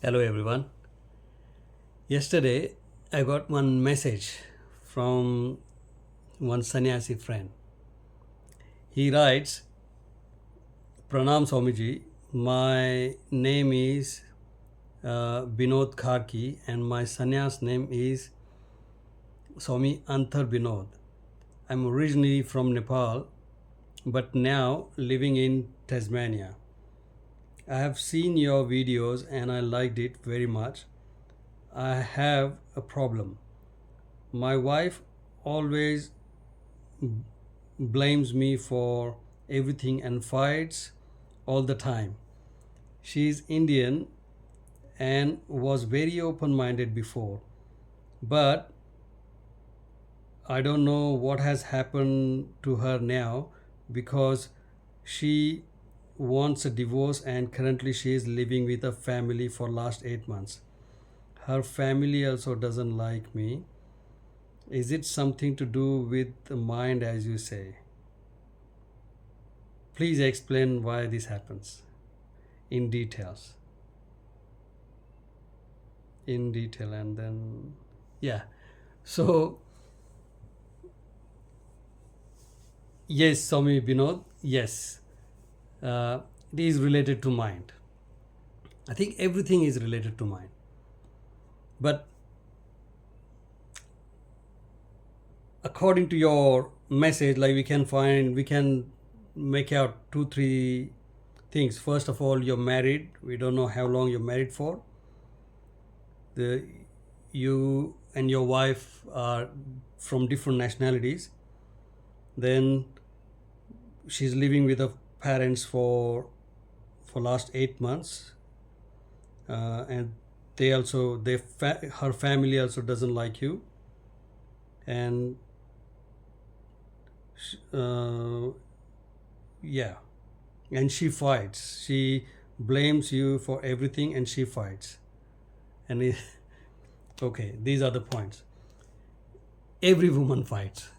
Hello everyone. Yesterday I got one message from one sannyasi friend. He writes, Pranam Swamiji, my name is Binod Kharki and my sannyas name is Swami Antar Binod. I'm originally from Nepal but now living in Tasmania. I have seen your videos and I liked it very much. I have a problem. My wife always blames me for everything and fights all the time. She is Indian and was very open minded before, but I don't know what has happened to her now because she wants a divorce and currently she is living with a family for last 8 months. Her family also doesn't like me. Is it something to do with the mind, as you say? Please explain why this happens in details. In detail, and then, yeah. So, yes, Swami Binod, yes, it is related to mind. I think everything is related to mind. But according to your message, like we can make out two, three things. First of all, you're married. We don't know how long you're married for. You and your wife are from different nationalities. Then she's living with her parents for last 8 months, and her family also doesn't like you, and uh, yeah, and she fights. She blames you for everything, and she fights. And okay, these are the points. Every woman fights.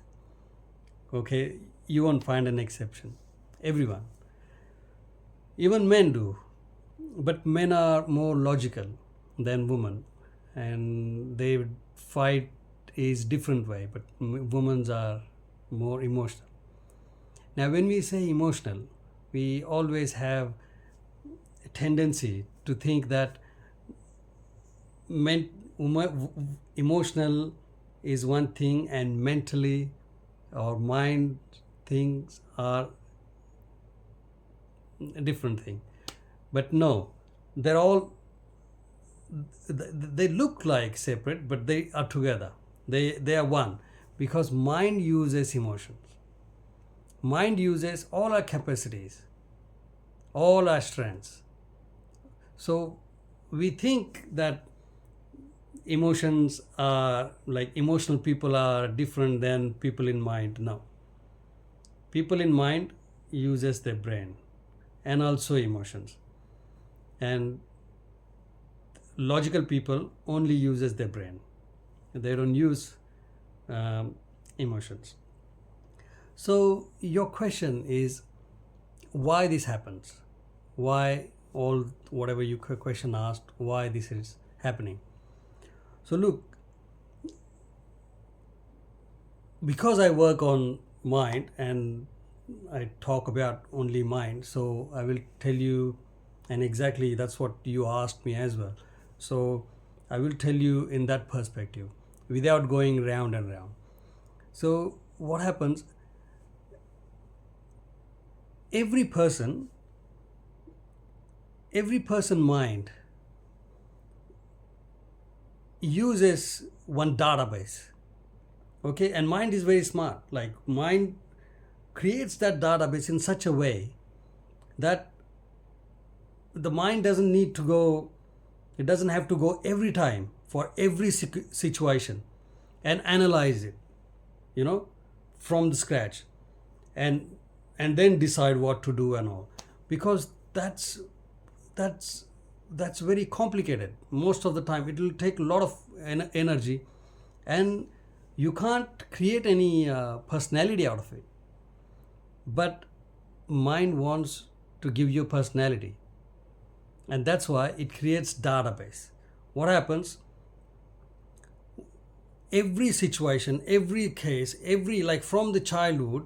Okay, you won't find an exception. Everyone, even men do, but men are more logical than women, and they fight is different way. But women are more emotional. Now, when we say emotional, we always have a tendency to think that emotional is one thing and mentally or mind things are a different thing. But no, they're all, they look like separate, but they are together. They are one, because mind uses emotions. Mind uses all our capacities, all our strengths. So we think that emotions are like emotional people are different than people in mind. No, people in mind uses their brain and also emotions, and logical people only uses their brain. They don't use emotions. So your question is why this happens, why all whatever you question asked, why this is happening. So look, because I work on mind and I talk about only mind, so I will tell you, and exactly that's what you asked me as well. So I will tell you in that perspective without going round and round. So what happens, every person mind uses one database. Okay, and mind is very smart. Like mind creates that database in such a way that the mind doesn't need to go, it doesn't have to go every time for every situation and analyze it, you know, from the scratch, and then decide what to do and all, because that's that's very complicated. Most of the time it will take a lot of energy, and you can't create any personality out of it. But mind wants to give you personality. and that's why it creates database. What happens, every situation, every case, every, like from the childhood,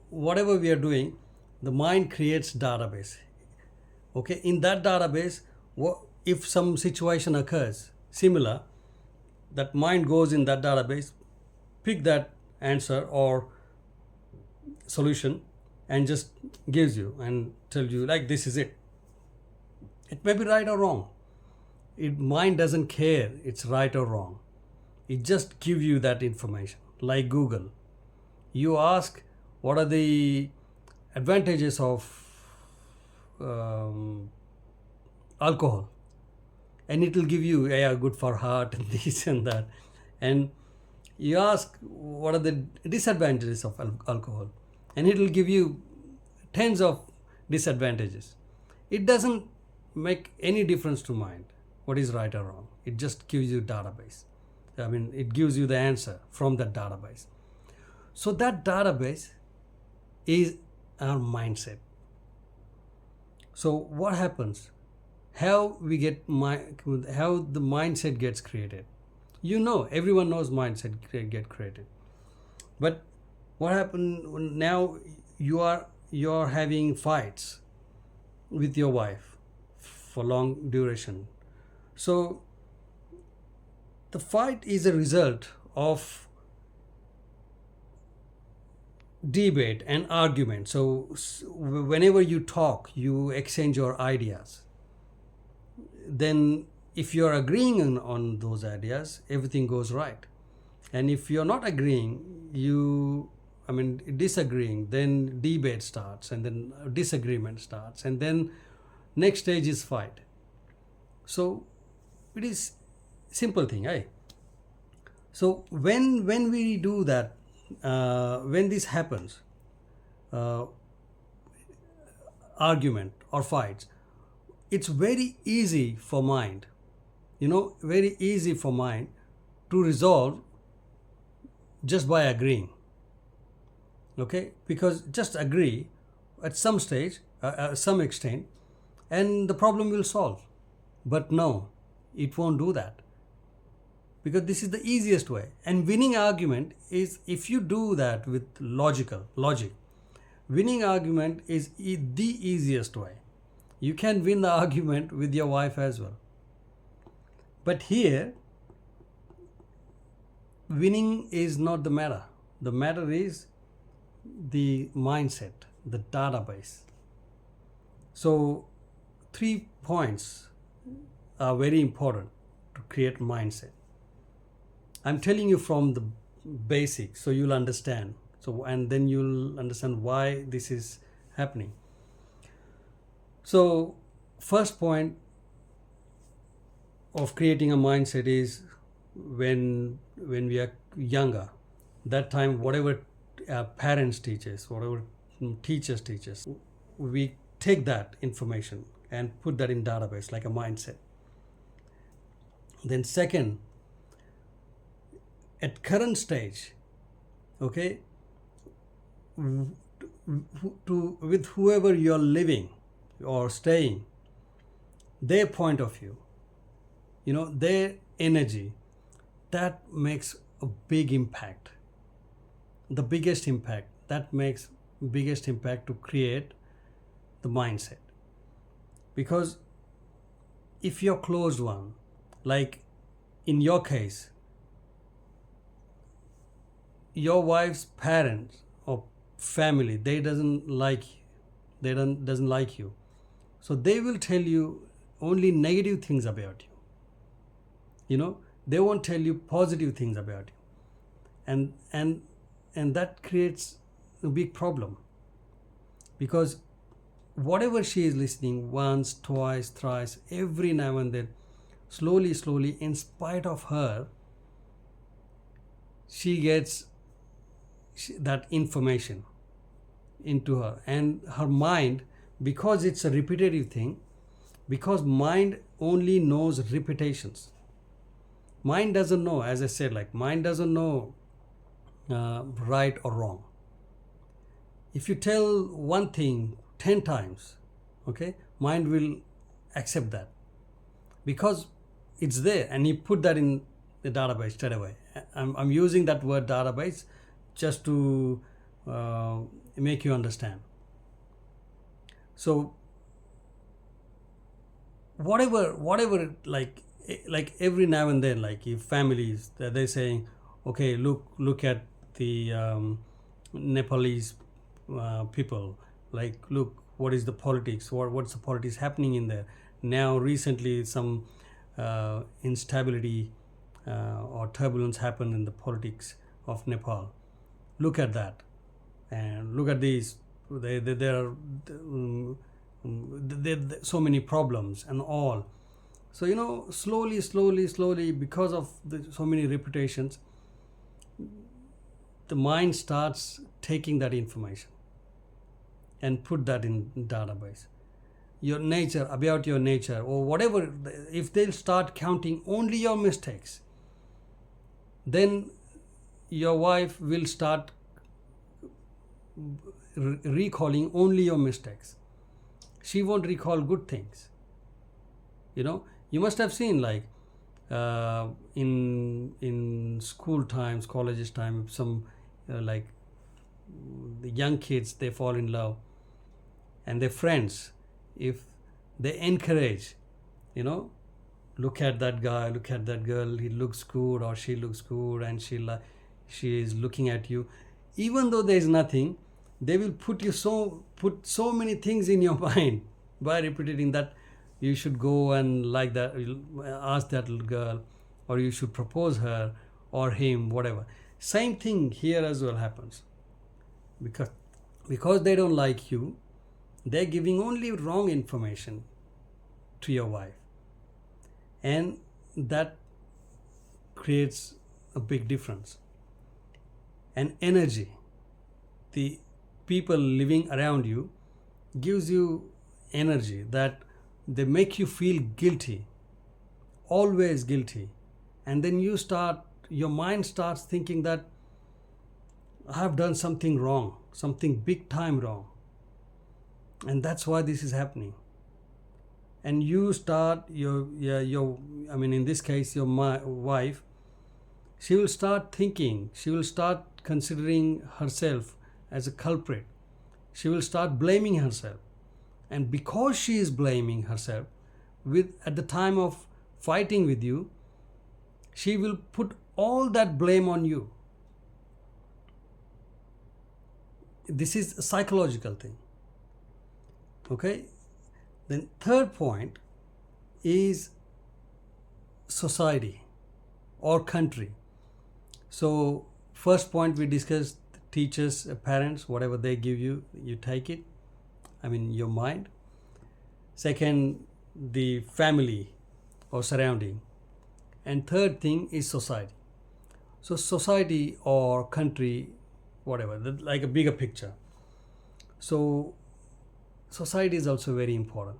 whatever we are doing, the mind creates database. Okay, in that database, if some situation occurs similar, that mind goes in that database, pick that answer or solution, and just gives you and tells you like this is it. It may be right or wrong. Mind doesn't care it's right or wrong. It just gives you that information. Like Google, you ask what are the advantages of alcohol, and it will give you, yeah, good for heart and this and that. And you ask what are the disadvantages of alcohol, and it will give you tens of disadvantages. It doesn't make any difference to mind what is right or wrong. It just gives you database. I mean, it gives you the answer from that database. So that database is our mindset. So what happens? How we get how the mindset gets created? You know, everyone knows mindset get created. But what happened when now you're having fights with your wife for long duration? So the fight is a result of debate and argument. So whenever you talk, you exchange your ideas. Then if you're agreeing on those ideas, everything goes right. And if you're not agreeing, disagreeing, then debate starts, and then disagreement starts, and then next stage is fight. So it is simple thing, eh? So when we do that, when this happens, argument or fights, it's very easy for mind, very easy for mind to resolve just by agreeing. Okay, because just agree at some stage, some extent, and the problem will solve. But no, it won't do that, because this is the easiest way. And winning argument is, if you do that with logic, winning argument is the easiest way. You can win the argument with your wife as well. But here, winning is not the matter. The matter is the mindset, the database. So 3 points are very important to create mindset. I'm telling you from the basics so you'll understand. So, and then you'll understand why this is happening. So first point of creating a mindset is when we are younger, that time whatever parents teach us, whatever teachers teach us, we take that information and put that in database like a mindset. Then second, at current stage, okay, with whoever you're living or staying, their point of view, their energy, that makes a big impact. The biggest impact, that makes biggest impact to create the mindset. Because if you're closed one, like in your case, your wife's parents or family, they doesn't like you, so they will tell you only negative things about you. They won't tell you positive things about you, and that creates a big problem, because whatever she is listening once, twice, thrice, every now and then, slowly, in spite of her, she gets that information into her, and her mind, because it's a repetitive thing, because mind only knows repetitions. Mind doesn't know, as I said, like mind doesn't know right or wrong. If you tell one thing 10 times, okay, mind will accept that because it's there, and you put that in the database straight away. I'm using that word database just to make you understand. So whatever like every now and then, like if families they're saying, okay, look at the Nepalese people, like look what is the politics, what's the politics happening in there now. Recently some instability or turbulence happened in the politics of Nepal. Look at that, and look at these. There are so many problems and all. So slowly, because of so many reputations, the mind starts taking that information and put that in database. Your nature, about your nature or whatever, if they'll start counting only your mistakes, then your wife will start recalling only your mistakes. She won't recall good things. You must have seen, like in school times, colleges time, some like the young kids, they fall in love, and their friends, if they encourage, look at that guy, look at that girl, he looks good or she looks good, and she is looking at you, even though there is nothing, they will put so many things in your mind by repeating that you should go and like that, ask that little girl, or you should propose her or him, whatever. Same thing here as well happens, because they don't like you, they're giving only wrong information to your wife, and that creates a big difference. And energy, the people living around you gives you energy that they make you feel guilty, always guilty. And then your mind starts thinking that I have done something wrong, something big time wrong, and that's why this is happening. And you start in this case your wife, she will start thinking, she will start considering herself as a culprit, she will start blaming herself. And because she is blaming herself, at the time of fighting with you, she will put all that blame on you. This is a psychological thing. Okay? Then third point is society or country. So first point we discussed, teachers, parents, whatever they give you, you take it. Your mind. Second, the family or surrounding. And third thing is society. So society or country, whatever, like a bigger picture. So society is also very important.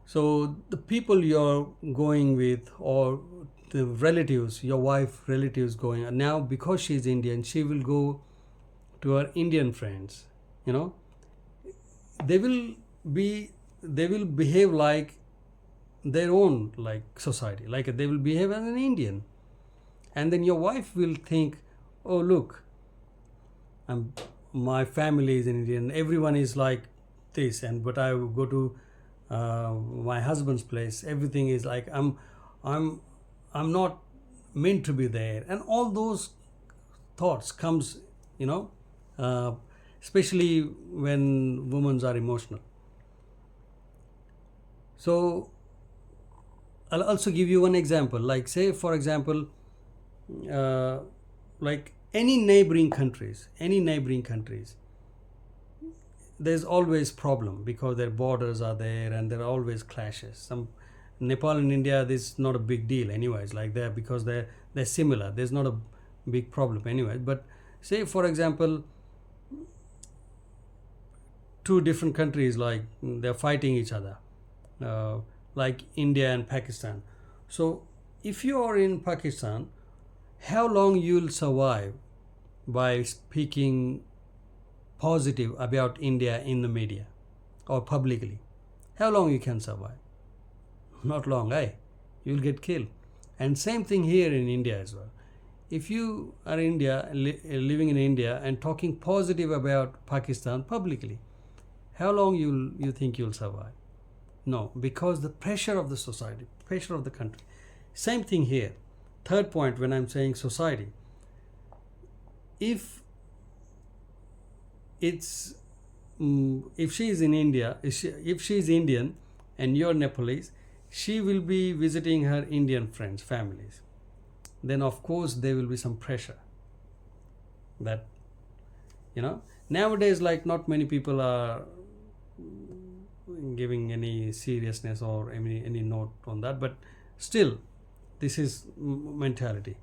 So the people you're going with, or the relatives, your wife relatives going, now because she's Indian, she will go to her Indian friends, they will behave like their own, like society, like they will behave as an Indian. And then your wife will think, oh look, my family is Indian, everyone is like this, but I will go to my husband's place, everything is like I'm not meant to be there. And all those thoughts comes, especially when women are emotional. So I'll also give you one example. Like say, for example, like any neighboring countries, there's always problem because their borders are there and there are always clashes. Some Nepal and India, this is not a big deal anyways, like there, because they're similar, there's not a big problem anyway. But say for example, two different countries, like they're fighting each other, like India and Pakistan. So if you are in Pakistan, how long you'll survive by speaking positive about India in the media or publicly? how long you can survive? Not long, eh? You'll get killed. And same thing here in India as well. If you are living in India and talking positive about Pakistan publicly, how long you think you'll survive? No, because the pressure of the society, pressure of the country. Same thing here. Third point, when I'm saying society, if it's if she is in India, if she is Indian and you're Nepalese, she will be visiting her Indian friends, families. Then of course there will be some pressure that, nowadays, like, not many people are giving any seriousness or any note on that, but still this is mentality.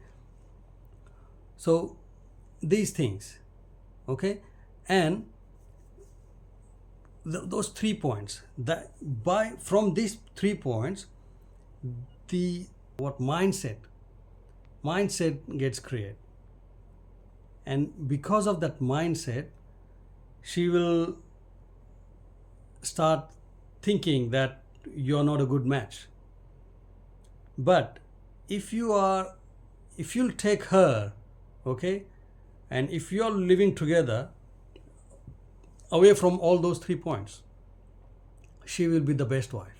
So these things, okay, and those 3 points, that from these 3 points, the mindset gets created, and because of that mindset, she will start thinking that you're not a good match. But if you'll take her, okay, and if you're living together away from all those 3 points, she will be the best wife.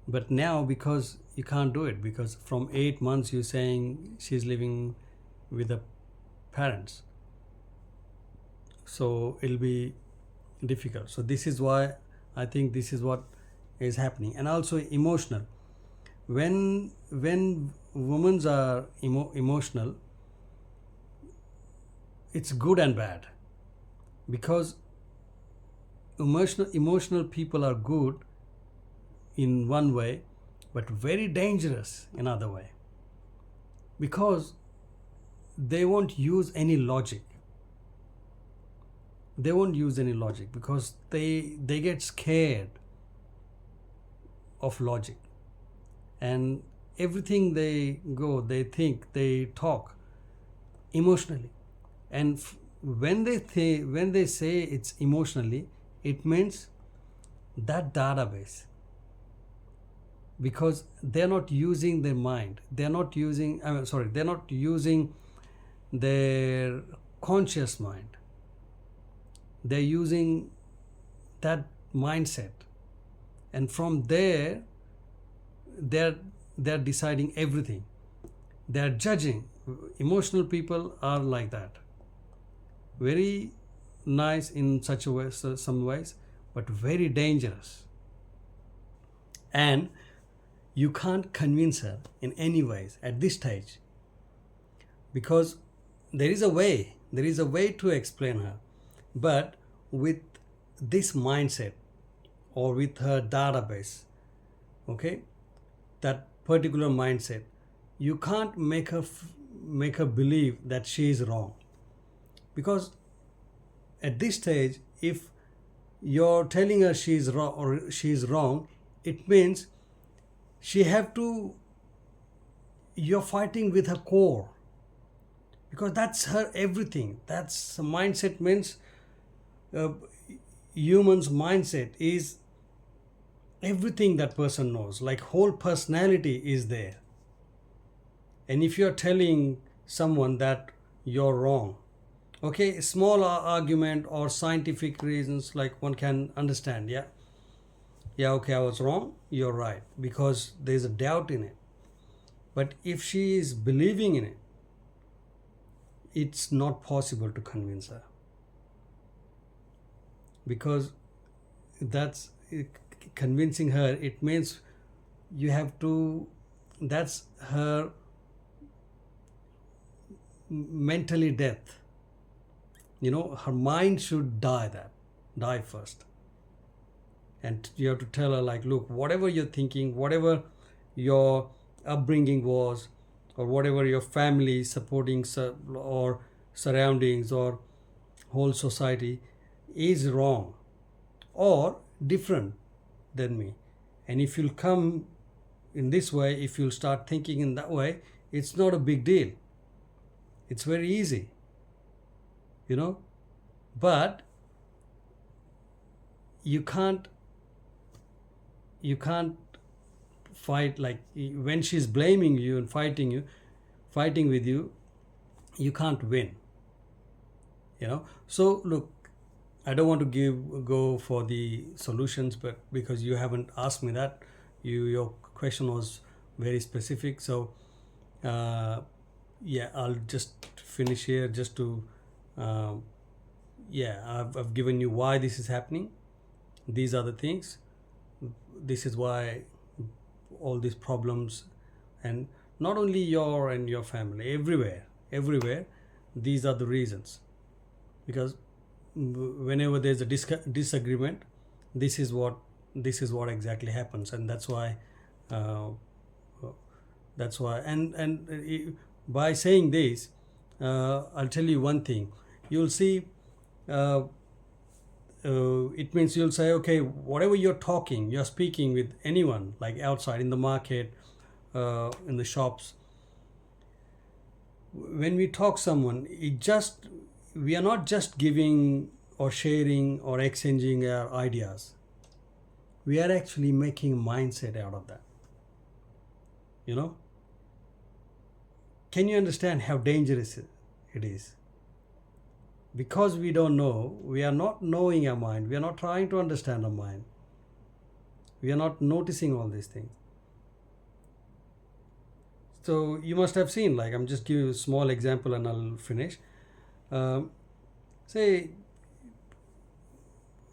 But now, because you can't do it, because from 8 months you're saying she's living with the parents, so it'll be difficult. So this is why I think this is what is happening. And also emotional. When women are emotional, it's good and bad, because emotional people are good in one way, but very dangerous in other way, because they won't use any logic. Because they get scared of logic, and everything they think, they talk emotionally. And when they say it's emotionally, it means that database, because they're not using their mind, they're not using their conscious mind, they're using that mindset, and from there they're deciding everything, they're judging. Emotional people are like that, very nice in such a way, some ways, but very dangerous. And you can't convince her in any ways at this stage, because there is a way to explain her. But with this mindset, or with her database, okay, that particular mindset, you can't make her believe that she is wrong. Because at this stage, if you're telling her she is wrong, it means you're fighting with her core, because that's her everything. That's mindset. Means human's mindset is everything that person knows, like whole personality is there. And if you're telling someone that you're wrong, okay, small argument or scientific reasons, like, one can understand, yeah, okay, I was wrong, you're right, because there's a doubt in it. But if she is believing in it, it's not possible to convince her, because that's convincing her. It means you have to, that's her mentally death. Her mind should die first. And you have to tell her, like, look, whatever you're thinking, whatever your upbringing was, or whatever your family supporting or surroundings or whole society is wrong or different than me. And if you'll come in this way, if you'll start thinking in that way, it's not a big deal. It's very easy, But you can't fight, like when she's blaming you and fighting with you, you can't win, you know. So look, I don't want to go for the solutions, but because you haven't asked me that, your question was very specific. So yeah, I'll just finish here just to yeah, I've given you why this is happening. These are the things. This is why all these problems, and not only your and your family, everywhere, these are the reasons. Because whenever there's a disagreement, this is what exactly happens. And that's why uh, by saying this, I'll tell you one thing. You'll see, uh, it means you'll say, okay, whatever you're speaking with anyone, like outside in the market, in the shops, when we talk someone, we are not just giving or sharing or exchanging our ideas. We are actually making a mindset out of that, you know. Can you understand how dangerous it is? Because we don't know, we are not knowing our mind, we are not trying to understand our mind, we are not noticing all these things. So you must have seen, like, I'm just giving you a small example and I'll finish. Say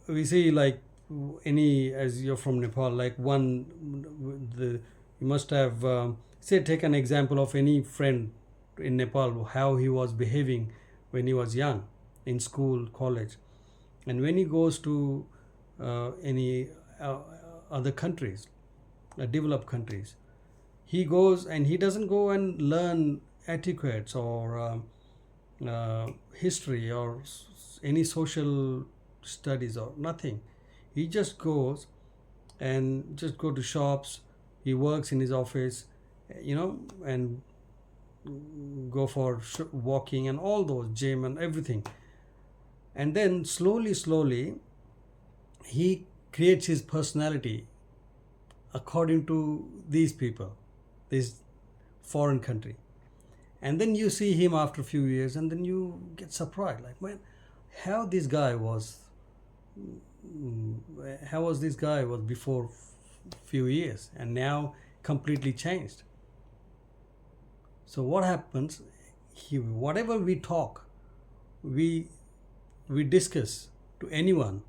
we see, like, as you're from Nepal, like you must have say, take an example of any friend in Nepal, how he was behaving when he was young, in school, college, and when he goes to any other countries, developed countries, he goes and he doesn't go and learn etiquettes or history or any social studies or nothing. He just goes and just go to shops, he works in his office, you know, and go for walking and all those, gym and everything. And then slowly he creates his personality according to these people, this foreign country. And then you see him after a few years, and then you get surprised, like, man, how this guy was before few years, and now completely changed. So what happens, whatever we talk, we discuss to anyone,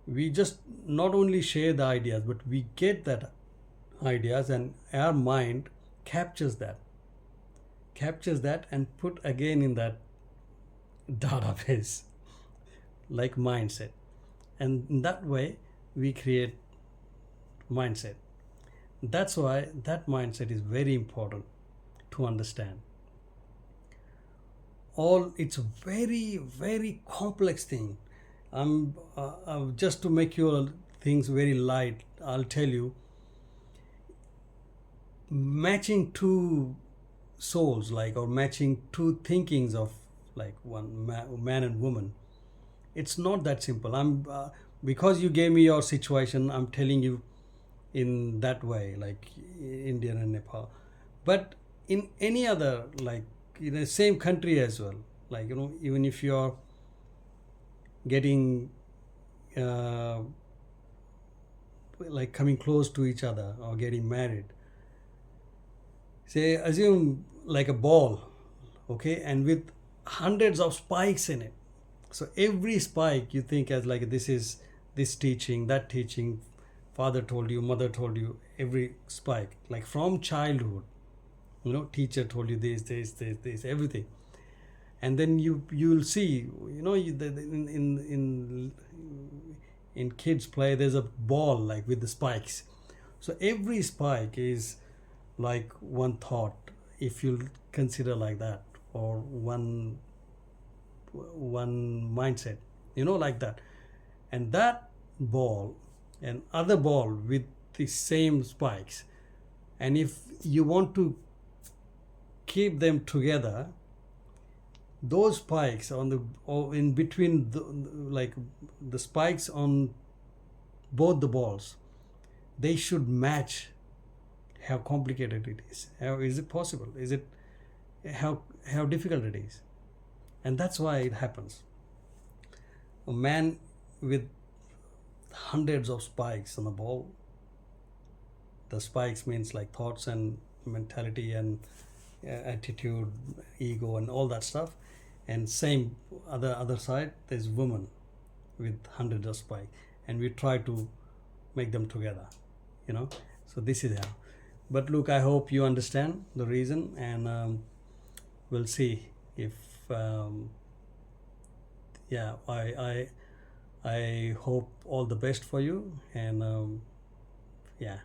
we just not only share the ideas, but we get that ideas, and our mind captures that and put again in that database, like mindset. And in that way we create mindset. That's why that mindset is very important to understand. It's a very, very complex thing. Just to make your things very light, I'll tell you, matching two souls, like, or matching two thinkings of, like, one man and woman, it's not that simple. Because you gave me your situation, I'm telling you in that way, like India and Nepal. But in any other, like, in the same country as well, like, you know, even if you're getting like coming close to each other or getting married, say, assume like a ball, okay, and with hundreds of spikes in it. So every spike you think as, like, this is this teaching, that teaching, father told you, mother told you, every spike, like from childhood, you know, teacher told you this, everything. And then you'll see, you know, in kids play, there's a ball, like, with the spikes. So every spike is like one thought, if you consider like that, or one mindset, you know, like that. And that ball and other ball with the same spikes, and if you want to keep them together, those spikes on the, or in between the, like, the spikes on both the balls, they should match. How complicated it is, how is it possible, is it, how difficult it is. And that's why it happens. A man with hundreds of spikes on the ball, the spikes means like thoughts and mentality and attitude, ego and all that stuff. And same other side, there's women with hundreds of spikes, and we try to make them together, you know. So this is how. But look, I hope you understand the reason, and we'll see if yeah, I hope all the best for you, and yeah.